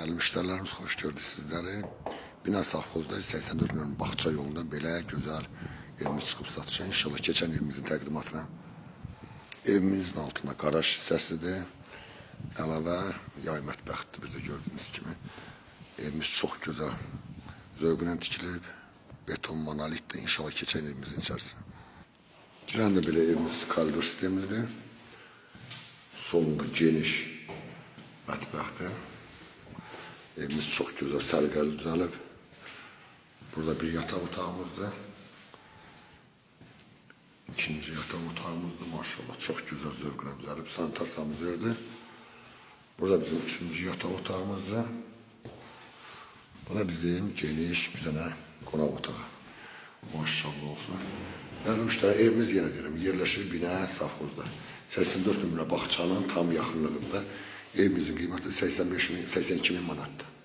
Değerli müşterilerimiz, hoş gördük sizleri. Bina Safxoz'da 84 milyon Bağça yolunda belə güzel evimiz çıxıb satışa. İnşallah geçen evimizin təqdimatına. Evimizin altında garaj hissəsidir. Əlavə yay mətbəxtdir, biz də gördüyünüz kimi. Evimiz çok güzel. Zövqlə tikilib. Beton monolitdir. İnşallah geçen evimizin içərisində. Girən də belə evimiz koridor sistemlidir. Solunda geniş mətbəxtdir. Evimiz çok güzel, sərgəli düzəlib. Burada bir yatak otağımızdır. İkinci yatak otağımızdır. Maşallah çok güzel, zövqlə düzəlib. Sanitar verdi. Burada bizim üçüncü yatak otağımızdır. Bu da bizim geniş bir tane qonaq otağı. Maşallah olsun. Yani işte evimiz yine derim yerleşir Bina Safxoz'da. 84 nömrə Bağçanın tam yaxınlığında evimizin qiyməti 85 min, 82 min manatdır.